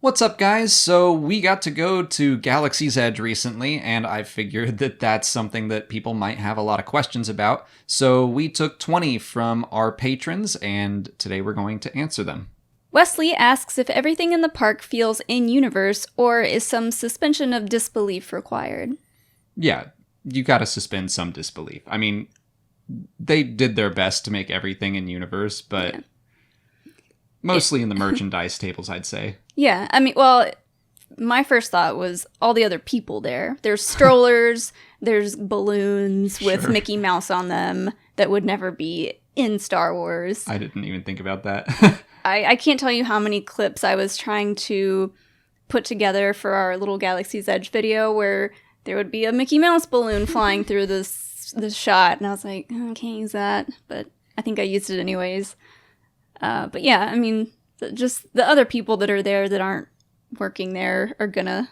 What's up, guys? So we got to go to Galaxy's Edge recently, and I figured that that's something that people might have a lot of questions about. So we took 20 from our patrons, and today we're going to answer them. Wesley asks if everything in the park feels in-universe, or is some suspension of disbelief required? Yeah, you gotta suspend some disbelief. I mean, they did their best to make everything in universe, but mostly in the merchandise tables, I'd say. Yeah, I mean, well, my first thought was all the other people there. There's strollers, there's balloons with Sure. Mickey Mouse on them that would never be in Star Wars. I didn't even think about that. I can't tell you how many clips I was trying to put together for our little Galaxy's Edge video where there would be a Mickey Mouse balloon flying through this shot, and I was like, oh, I can't use that, but I think I used it anyways. But yeah, I mean, just the other people that are there that aren't working there are gonna,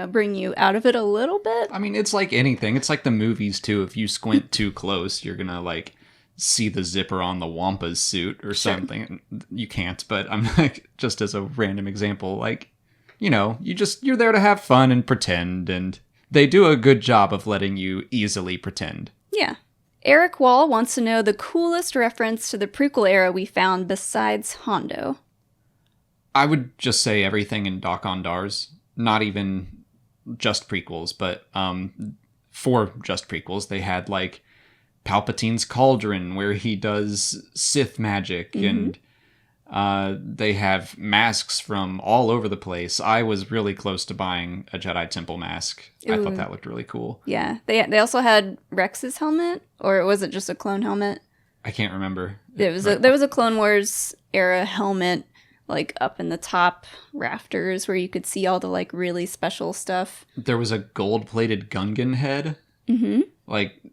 bring you out of it a little bit. I mean, it's like anything. It's like the movies, too. If you squint too close, you're gonna, see the zipper on the Wampa's suit or something. You can't, but I'm just as a random example, you're there to have fun and pretend, and they do a good job of letting you easily pretend. Yeah. Eric Wall wants to know the coolest reference to the prequel era we found besides Hondo. I would just say everything in Doc-on-Dars. Not even just prequels, but for just prequels, they had, Palpatine's cauldron, where he does Sith magic, and they have masks from all over the place. I was really close to buying a Jedi Temple mask. Ooh. I thought that looked really cool. Yeah, they also had Rex's helmet, or was it just a clone helmet? I can't remember. There was a Clone Wars era helmet, up in the top rafters where you could see all the really special stuff. There was a gold-plated Gungan head. Mm-hmm.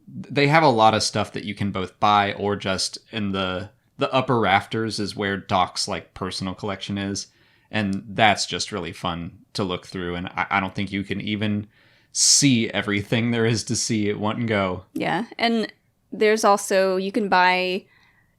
They have a lot of stuff that you can both buy or just in the upper rafters is where Doc's personal collection is, and that's just really fun to look through, and I don't think you can even see everything there is to see at one go. Yeah, and there's also, you can buy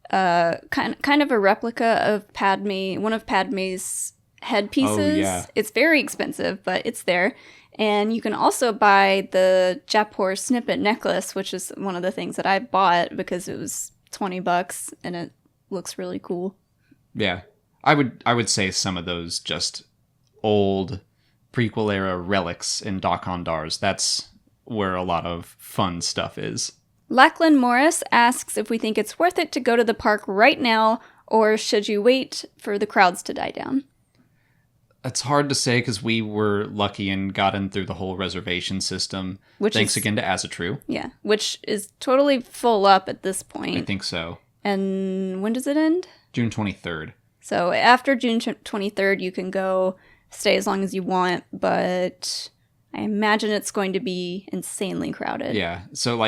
kind of a replica of Padme, one of Padme's headpieces. Oh, yeah. It's very expensive, but it's there. And you can also buy the Japor snippet necklace, which is one of the things that I bought because it was $20 and it looks really cool. Yeah. I would say some of those just old prequel era relics in Doc-on-Dars. That's where a lot of fun stuff is. Lachlan Morris asks if we think it's worth it to go to the park right now, or should you wait for the crowds to die down? It's hard to say because we were lucky and got in through the whole reservation system. Thanks again to Azatrue. Yeah, which is totally full up at this point. I think so. And when does it end? June 23rd. So after June 23rd, you can go stay as long as you want, but I imagine it's going to be insanely crowded. Yeah, so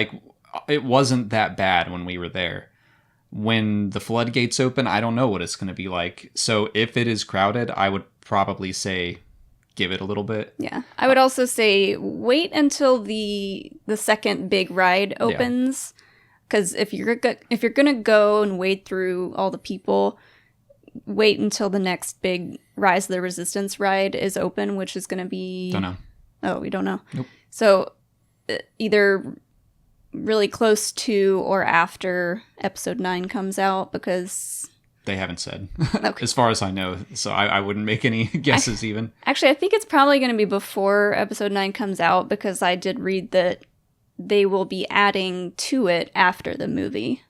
it wasn't that bad when we were there. When the floodgates open, I don't know what it's going to be like. So if it is crowded, I would probably say give it a little bit. Yeah. I would also say wait until the second big ride opens. Because if you're going to go and wade through all the people, wait until the next big Rise of the Resistance ride is open, which is going to be... Don't know. Oh, we don't know? Nope. So either really close to or after episode 9 comes out, because they haven't said. Okay. As far as I know, so I wouldn't make any guesses even. Actually, I think it's probably going to be before episode 9 comes out, because I did read that they will be adding to it after the movie.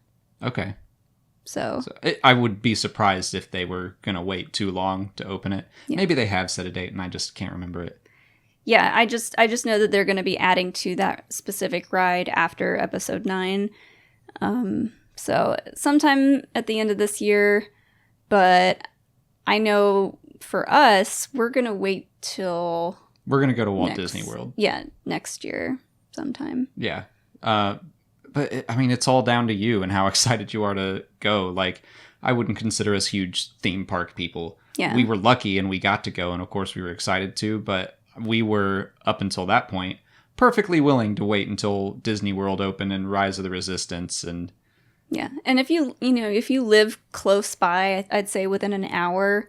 Okay. So I would be surprised if they were going to wait too long to open it. Yeah. Maybe they have set a date and I just can't remember it. Yeah, I just know that they're going to be adding to that specific ride after episode 9. So sometime at the end of this year, but I know for us, we're going to wait till... We're going to go to Walt Disney World. Yeah, next year sometime. Yeah. But it's all down to you and how excited you are to go. I wouldn't consider us huge theme park people. Yeah. We were lucky and we got to go, and of course we were excited to, but we were, up until that point, perfectly willing to wait until Disney World opened and Rise of the Resistance. And yeah, and if you live close by, I'd say within an hour,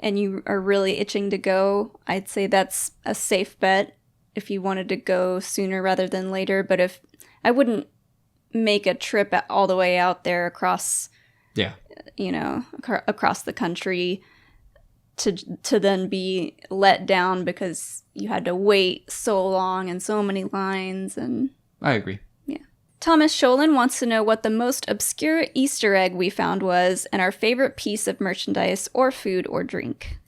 and you are really itching to go, I'd say that's a safe bet if you wanted to go sooner rather than later. But if I wouldn't make a trip all the way out there across, across the country to then be let down because you had to wait so long and so many lines. And I agree. Yeah. Thomas Sholin wants to know what the most obscure Easter egg we found was and our favorite piece of merchandise or food or drink.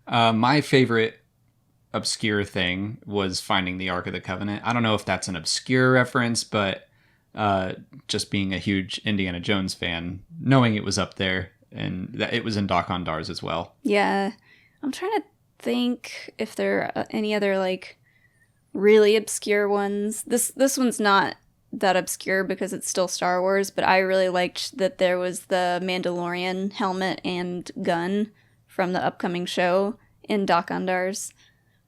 My favorite obscure thing was finding the Ark of the Covenant. I don't know if that's an obscure reference, but just being a huge Indiana Jones fan, knowing it was up there and that it was in Doc-on-Dars as well. Yeah. I'm trying to think if there are any other like really obscure ones. This one's not that obscure because it's still Star Wars, but I really liked that there was the Mandalorian helmet and gun from the upcoming show in Doc-on-Dars.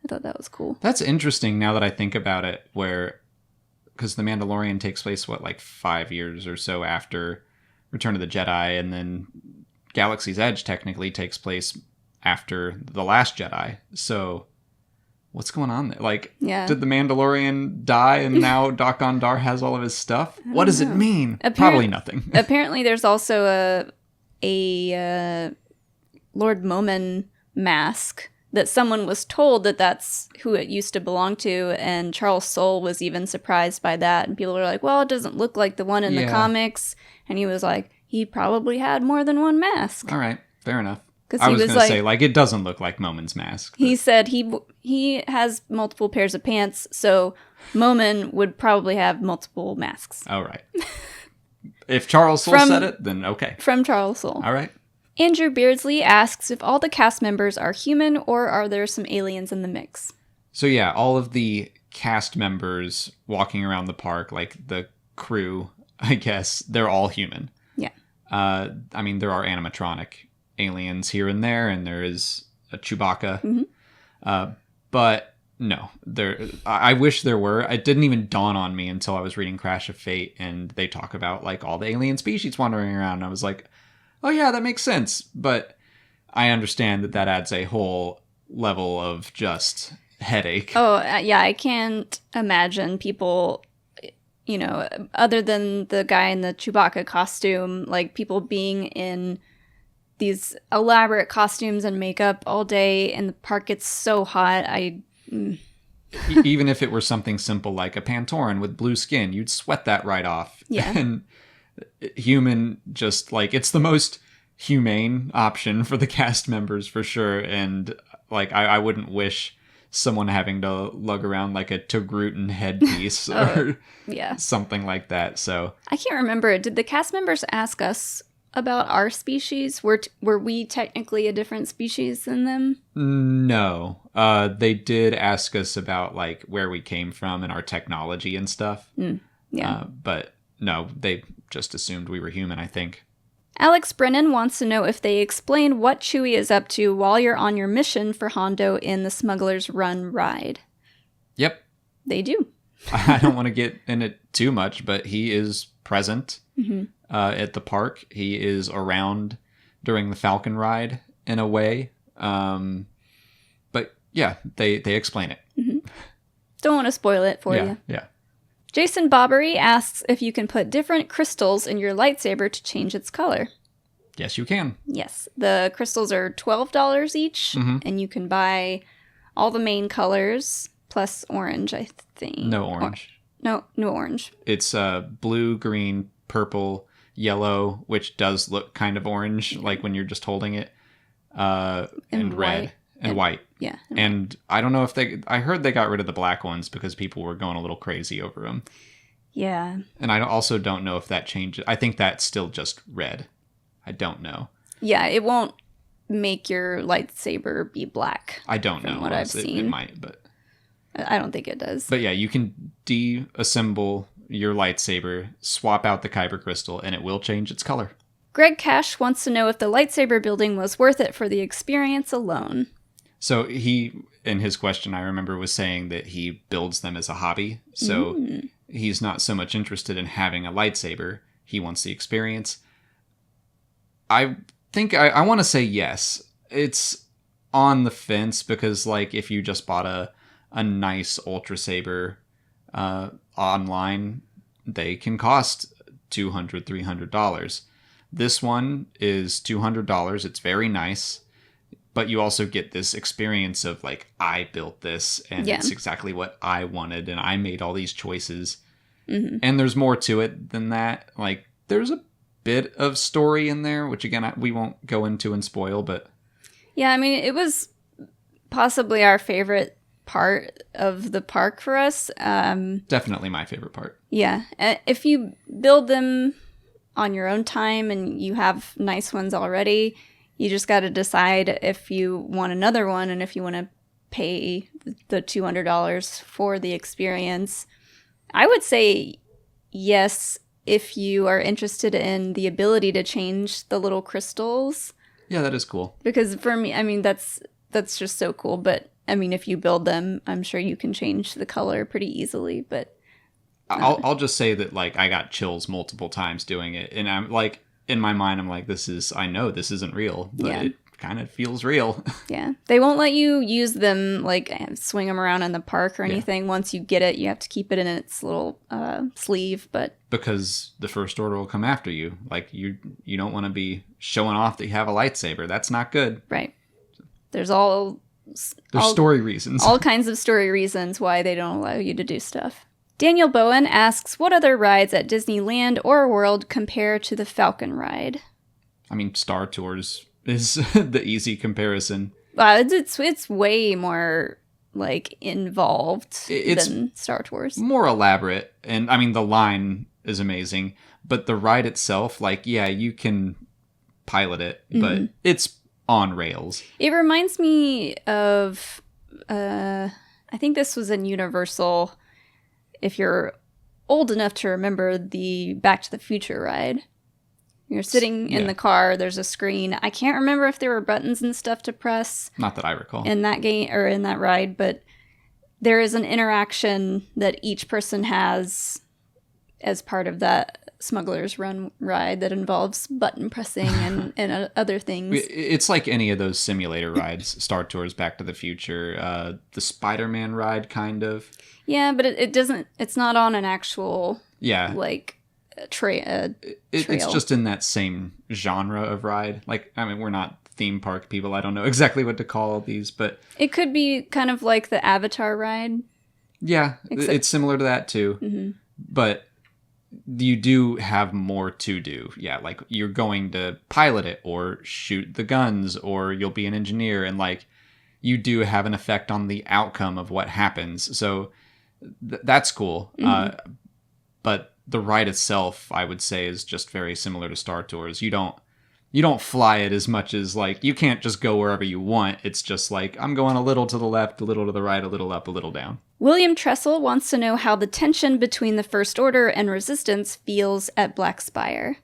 I thought that was cool. That's interesting now that I think about it, because the Mandalorian takes place, 5 years or so after Return of the Jedi, and then Galaxy's Edge technically takes place after The Last Jedi. So what's going on there? Did the Mandalorian die and now Doc-on-Dar has all of his stuff? What does it mean? Probably nothing. Apparently there's also a Lord Momin mask that someone was told that that's who it used to belong to, and Charles Soule was even surprised by that, and people were like, well, it doesn't look like the one in the comics, and he was like, he probably had more than one mask. All right, fair enough. I was going to say, it doesn't look like Momin's mask. But... He said he has multiple pairs of pants, so Momin would probably have multiple masks. All right. If Charles Soule said it, then okay. From Charles Soule. All right. Andrew Beardsley asks if all the cast members are human or are there some aliens in the mix? So yeah, all of the cast members walking around the park, like the crew, I guess, they're all human. Yeah. I mean, there are animatronic aliens here and there, and there is a Chewbacca. Mm-hmm. But no, I wish there were. It didn't even dawn on me until I was reading Crash of Fate, and they talk about all the alien species wandering around, and I was like, oh yeah, that makes sense. But I understand that adds a whole level of just headache. Oh, yeah, I can't imagine people, other than the guy in the Chewbacca costume, people being in these elaborate costumes and makeup all day, and the park gets so hot. Even if it were something simple like a Pantoran with blue skin, you'd sweat that right off. Yeah. And human, just it's the most humane option for the cast members for sure. And I wouldn't wish someone having to lug around a Togrutan headpiece or something like that. So I can't remember. Did the cast members ask us about our species? Were we technically a different species than them? No. They did ask us about where we came from and our technology and stuff. Yeah. But no, they just assumed we were human, I think. Alex Brennan wants to know if they explain what Chewie is up to while you're on your mission for Hondo in the Smuggler's Run ride. Yep. They do. I don't want to get in it too much, but he is present at the park. He is around during the Falcon ride in a way. But yeah, they explain it. Mm-hmm. Don't want to spoil it for you. Yeah. Jason Bobbery asks if you can put different crystals in your lightsaber to change its color. Yes, you can. Yes. The crystals are $12 each, and you can buy all the main colors, plus orange, I think. No orange. No orange. It's blue, green, purple, yellow, which does look kind of orange, when you're just holding it, and red. White. And white. Yeah. And I don't know if I heard they got rid of the black ones because people were going a little crazy over them. Yeah. And I also don't know if that changes. I think that's still just red. I don't know. Yeah, it won't make your lightsaber be black. I don't know. What I've seen. It might, but I don't think it does. But yeah, you can deassemble your lightsaber, swap out the kyber crystal, and it will change its color. Greg Cash wants to know if the lightsaber building was worth it for the experience alone. So he, in his question, I remember, was saying that he builds them as a hobby. So he's not so much interested in having a lightsaber. He wants the experience. I think I want to say yes. It's on the fence because, like, if you just bought a nice Ultra Saber online, they can cost $200, $300. This one is $200. It's very nice, but you also get this experience of, like, I built this, and it's exactly what I wanted, and I made all these choices. Mm-hmm. And there's more to it than that. Like, there's a bit of story in there, which, again, we won't go into and spoil, but... Yeah, I mean, it was possibly our favorite part of the park for us. Definitely my favorite part. Yeah. If you build them on your own time and you have nice ones already, you just got to decide if you want another one and if you want to pay the $200 for the experience. I would say yes if you are interested in the ability to change the little crystals. Yeah, that is cool. Because for me, I mean, that's just so cool. But I mean, if you build them, I'm sure you can change the color pretty easily. But I'll just say that, like, I got chills multiple times doing it, and I'm like, in my mind, I'm like, I know this isn't real, but it kind of feels real. Yeah, they won't let you use them, like, swing them around in the park or anything. Once you get it, you have to keep it in its little sleeve. But because the First Order will come after you, like, you don't want to be showing off that you have a lightsaber. That's not good. Right. There's story reasons. All kinds of story reasons why they don't allow you to do stuff. Daniel Bowen asks, what other rides at Disneyland or World compare to the Falcon ride? I mean, Star Tours is the easy comparison. It's way more, like, involved than Star Tours. More elaborate. And, I mean, the line is amazing. But the ride itself, like, yeah, you can pilot it, but it's on rails. It reminds me of, I think this was in Universal, if you're old enough to remember the Back to the Future ride. You're sitting in the car, there's a screen. I can't remember if there were buttons and stuff to press. Not that I recall. In that game, or in that ride, but there is an interaction that each person has as part of that Smuggler's Run ride that involves button pressing and other things. It's like any of those simulator rides, Star Tours, Back to the Future, the Spider-Man ride, kind of. Yeah, but it doesn't, it's not on an actual, like, trail. It's just in that same genre of ride. Like, I mean, we're not theme park people. I don't know exactly what to call these, but... It could be kind of like the Avatar ride. Yeah, it's similar to that, too. Mm-hmm. But... you do have more to do. Yeah, like, you're going to pilot it or shoot the guns or you'll be an engineer, and, like, you do have an effect on the outcome of what happens. So that's cool. Mm-hmm. But the ride itself, I would say, is just very similar to Star Tours. You don't fly it as much as, like, you can't just go wherever you want. It's just like, I'm going a little to the left, a little to the right, a little up, a little down. William Tressel wants to know how the tension between the First Order and Resistance feels at Black Spire.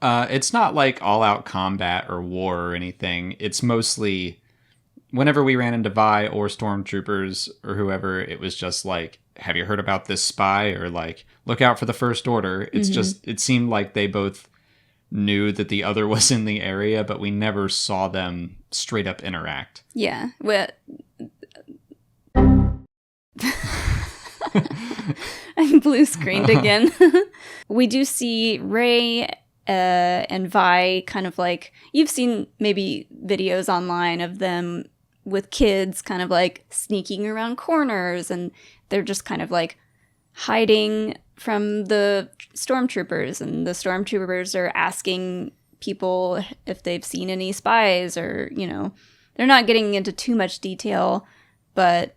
It's not like all-out combat or war or anything. It's mostly, whenever we ran into Vi or stormtroopers or whoever, it was just like, have you heard about this spy? Or, like, look out for the First Order. It's just, it seemed like they both knew that the other was in the area, but we never saw them straight up interact. Yeah. Well, I'm blue screened again. We do see Rey and Vi kind of, like, you've seen maybe videos online of them with kids kind of, like, sneaking around corners, and they're just kind of, like, hiding from the stormtroopers, and the stormtroopers are asking people if they've seen any spies, or, you know, they're not getting into too much detail, but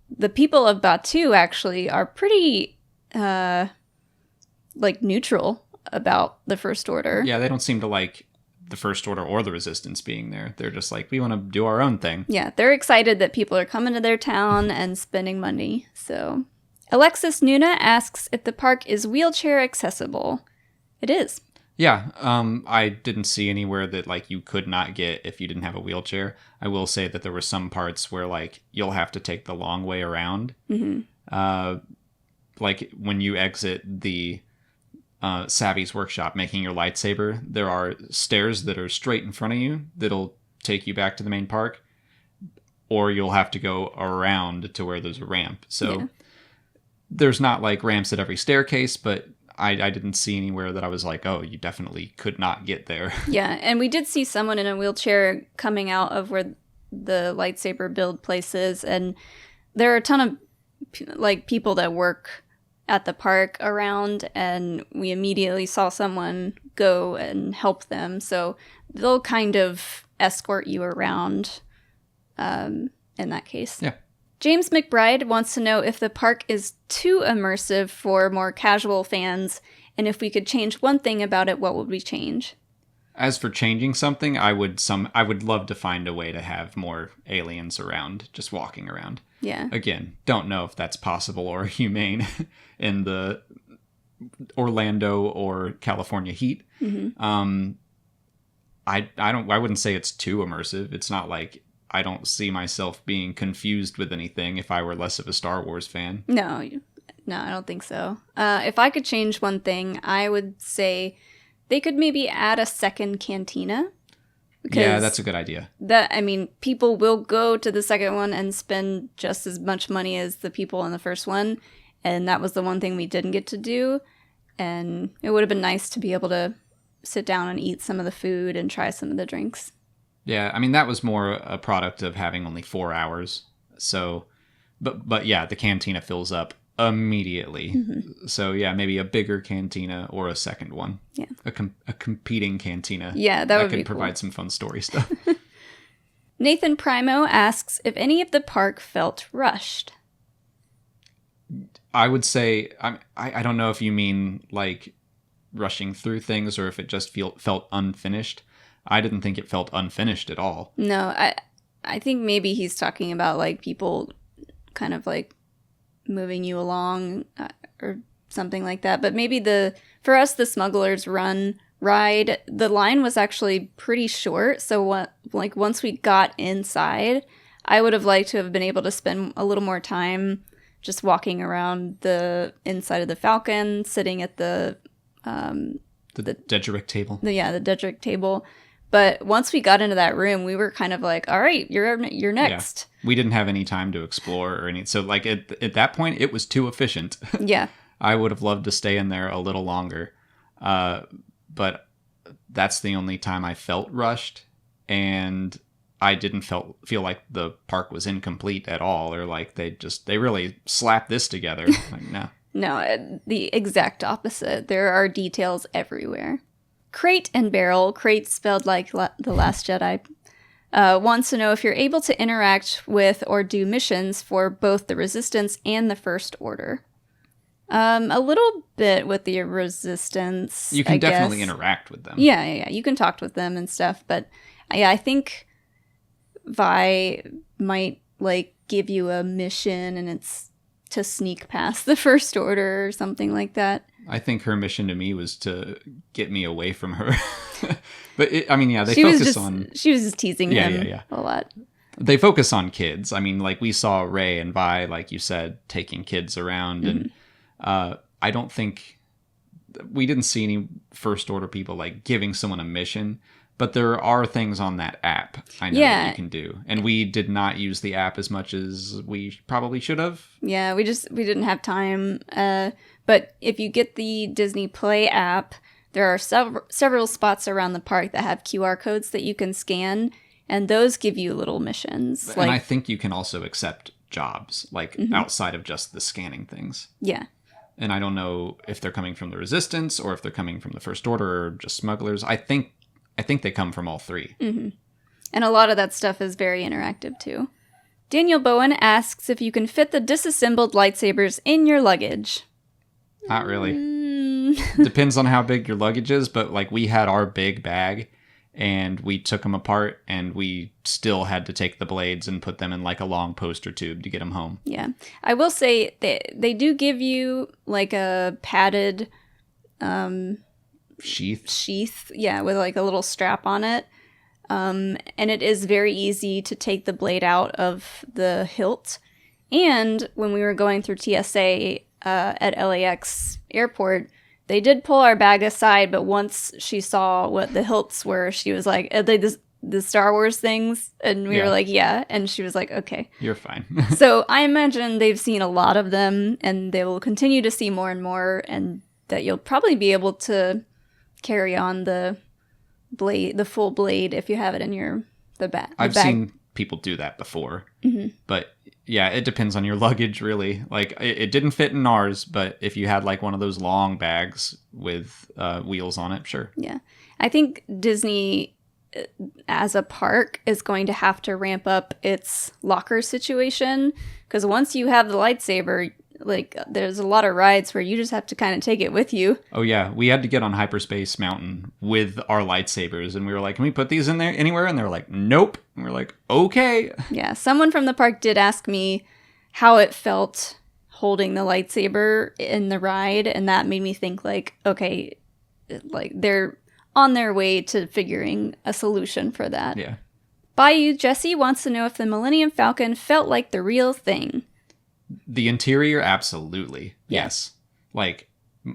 the people of Batuu actually are pretty, like, neutral about the First Order. Yeah, they don't seem to like the First Order or the Resistance being there. They're just like, we want to do our own thing. Yeah, they're excited that people are coming to their town and spending money, so... Alexis Nuna asks if the park is wheelchair accessible. It is. Yeah, I didn't see anywhere that, like, you could not get if you didn't have a wheelchair. I will say that there were some parts where, like, you'll have to take the long way around. Mm-hmm. Like, when you exit the Savvy's workshop making your lightsaber, there are stairs that are straight in front of you that'll take you back to the main park, or you'll have to go around to where there's a ramp. So there's not like ramps at every staircase, but I didn't see anywhere that I was like, oh, you definitely could not get there. Yeah, and we did see someone in a wheelchair coming out of where the lightsaber build place is, and there are a ton of like people that work at the park around, and we immediately saw someone go and help them. So they'll kind of escort you around in that case. Yeah. James McBride wants to know if the park is too immersive for more casual fans, and if we could change one thing about it, what would we change? As for changing something, I would love to find a way to have more aliens around, just walking around. Yeah. Again, don't know if that's possible or humane in the Orlando or California heat. Mm-hmm. I wouldn't say it's too immersive. It's not like I don't see myself being confused with anything if I were less of a Star Wars fan. No, I don't think so. If I could change one thing, I would say they could maybe add a second cantina. Yeah, that's a good idea. People will go to the second one and spend just as much money as the people in the first one. And that was the one thing we didn't get to do. And it would have been nice to be able to sit down and eat some of the food and try some of the drinks. Yeah, that was more a product of having only 4 hours. So, but yeah, the cantina fills up immediately. Mm-hmm. So yeah, maybe a bigger cantina or a second one. Yeah, a competing cantina. Yeah, that would be cool. Provide some fun story stuff. Nathan Primo asks if any of the park felt rushed. I would say I don't know if you mean like rushing through things or if it just felt unfinished. I didn't think it felt unfinished at all. No, I think maybe he's talking about like people kind of like moving you along or something like that. But maybe for us, the Smugglers ride, the line was actually pretty short. So once we got inside, I would have liked to have been able to spend a little more time just walking around the inside of the Falcon, sitting at the Dedrick table. The Dedrick table. But once we got into that room, we were kind of like, all right, you're next. Yeah. We didn't have any time to explore or anything. So like at that point, it was too efficient. Yeah. I would have loved to stay in there a little longer. But that's the only time I felt rushed. And I didn't feel like the park was incomplete at all. Or like they really slapped this together. Like, no. No, the exact opposite. There are details everywhere. Crate and Barrel, Crate spelled like The Last Jedi, wants to know if you're able to interact with or do missions for both the Resistance and the First Order. A little bit with the Resistance, you can definitely interact with them. Yeah. You can talk with them and stuff, but yeah, I think Vi might like give you a mission and it's to sneak past the First Order or something like that. I think her mission to me was to get me away from her. But they She was just teasing him a lot. They focus on kids. Like we saw Rey and Vi, like you said, taking kids around. Mm-hmm. And I don't think we didn't see any First Order people like giving someone a mission. But there are things on that app I know that you can do. And we did not use the app as much as we probably should have. Yeah, we didn't have time. But if you get the Disney Play app, there are several spots around the park that have QR codes that you can scan. And those give you little missions. And I think you can also accept jobs, like outside of just the scanning things. Yeah. And I don't know if they're coming from the Resistance or if they're coming from the First Order or just Smugglers. I think they come from all three. Mm-hmm. And a lot of that stuff is very interactive, too. Daniel Bowen asks if you can fit the disassembled lightsabers in your luggage. Not really. Depends on how big your luggage is, but like we had our big bag and we took them apart and we still had to take the blades and put them in like a long poster tube to get them home. Yeah. I will say they do give you like a padded sheath, yeah, with like a little strap on it. And it is very easy to take the blade out of the hilt. And when we were going through TSA at LAX airport, they did pull our bag aside, but once she saw what the hilts were, she was like, the Star Wars things? And we Yeah. were like, yeah. And she was like, okay. You're fine. So I imagine they've seen a lot of them, and they will continue to see more and more, and that you'll probably be able to carry on the blade, the full blade, if you have it in the bag. I've seen people do that before, but yeah, it depends on your luggage, really. Like, it didn't fit in ours, but if you had like one of those long bags with wheels on it, sure. Yeah. I think Disney, as a park, is going to have to ramp up its locker situation, because once you have the lightsaber, like, there's a lot of rides where you just have to kind of take it with you. Oh yeah, we had to get on Hyperspace Mountain with our lightsabers, and we were like, can we put these in there anywhere? And they were like, nope. And we were like, okay. Yeah, someone from the park did ask me how it felt holding the lightsaber in the ride, and that made me think, like, okay, like, they're on their way to figuring a solution for that. Yeah. Bayou Jesse wants to know if the Millennium Falcon felt like the real thing. The interior, absolutely. Yeah. Yes. Like,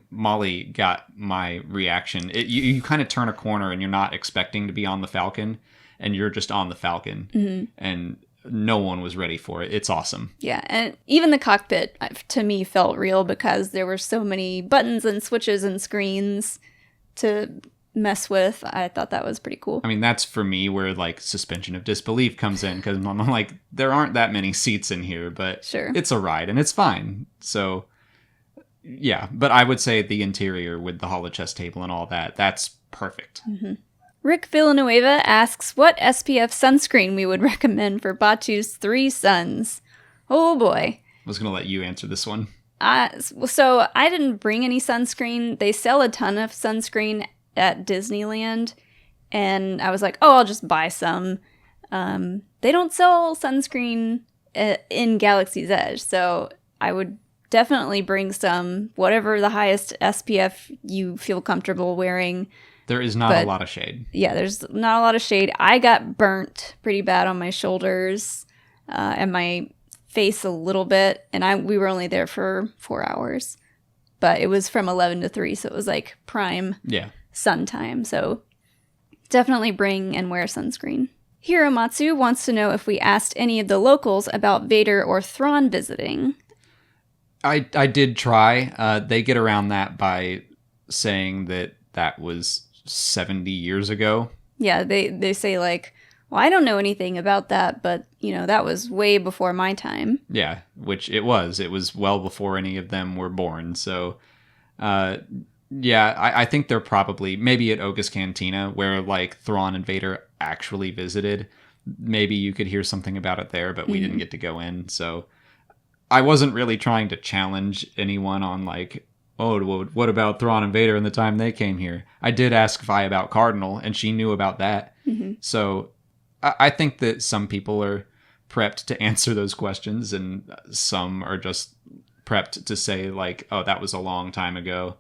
Molly got my reaction. You kind of turn a corner and you're not expecting to be on the Falcon, and you're just on the Falcon. And no one was ready for it. It's awesome. Yeah, and even the cockpit, to me, felt real because there were so many buttons and switches and screens to mess with. I thought that was pretty cool. I mean, that's for me where, like, suspension of disbelief comes in, because I'm like, there aren't that many seats in here, but Sure. It's a ride and it's fine. So, yeah. But I would say the interior with the holochess table and all that, that's perfect. Rick Villanueva asks what SPF sunscreen we would recommend for Batu's 3 sons. Oh boy. I was going to let you answer this one. So I didn't bring any sunscreen. They sell a ton of sunscreen at Disneyland, and I was like, oh, I'll just buy some. They don't sell sunscreen in Galaxy's Edge, so I would definitely bring some, whatever the highest SPF you feel comfortable wearing. There is not a lot of shade. Yeah, there's not a lot of shade. I got burnt pretty bad on my shoulders and my face a little bit, and we were only there for 4 hours, but it was from 11 to 3, so it was like prime sun time. So definitely bring and wear sunscreen. Hiromatsu wants to know if we asked any of the locals about Vader or Thrawn visiting. I did try. They get around that by saying that was 70 years ago. Yeah, they say, like, well, I don't know anything about that, but, that was way before my time. Yeah, which it was. It was well before any of them were born. So, I think they're probably, maybe at Oga's Cantina, where, like, Thrawn and Vader actually visited. Maybe you could hear something about it there, but we didn't get to go in. So, I wasn't really trying to challenge anyone on, like, oh, what about Thrawn and Vader and the time they came here? I did ask Vi about Cardinal, and she knew about that. So I think that some people are prepped to answer those questions, and some are just prepped to say, like, oh, that was a long time ago.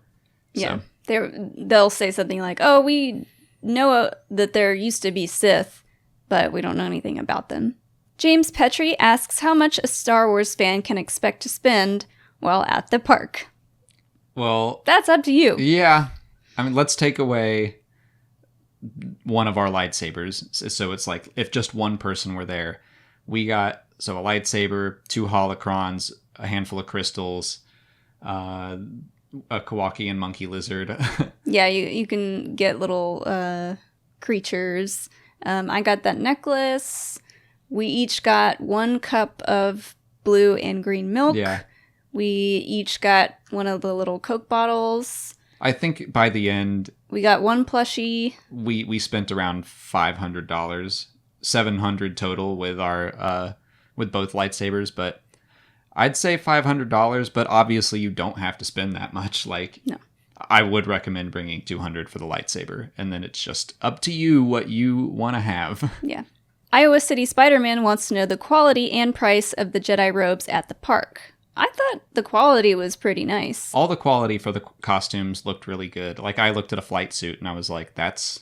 Yeah, they'll say something like, oh, we know that there used to be Sith, but we don't know anything about them. James Petrie asks how much a Star Wars fan can expect to spend while at the park. Well, that's up to you. Yeah. I mean, let's take away one of our lightsabers. So it's like, if just one person were there, we got, so a lightsaber, 2 holocrons, a handful of crystals, a Kowakian monkey lizard. Yeah, you can get little creatures. I got that necklace. We each got 1 cup of blue and green milk. Yeah. We each got one of the little Coke bottles. I think by the end, we got 1 plushie. We spent around $500, $700 total with our with both lightsabers. But I'd say $500. But obviously, you don't have to spend that much. Like, no. I would recommend bringing $200 for the lightsaber, and then it's just up to you what you want to have. Yeah. Iowa City Spider-Man wants to know the quality and price of the Jedi robes at the park. I thought the quality was pretty nice. All the quality for the costumes looked really good. Like, I looked at a flight suit and I was like, that's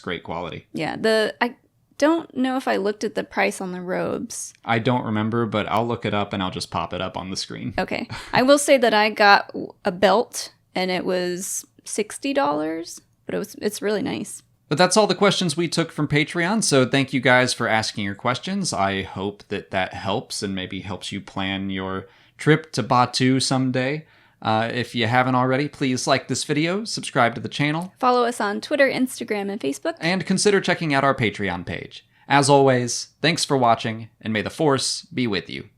great quality. Yeah, I don't know if I looked at the price on the robes. I don't remember, but I'll look it up and I'll just pop it up on the screen. Okay. I will say that I got a belt and it was $60, but it's really nice. But that's all the questions we took from Patreon, so thank you guys for asking your questions. I hope that helps and maybe helps you plan your trip to Batuu someday. If you haven't already, please like this video, subscribe to the channel. Follow us on Twitter, Instagram, and Facebook. And consider checking out our Patreon page. As always, thanks for watching, and may the Force be with you.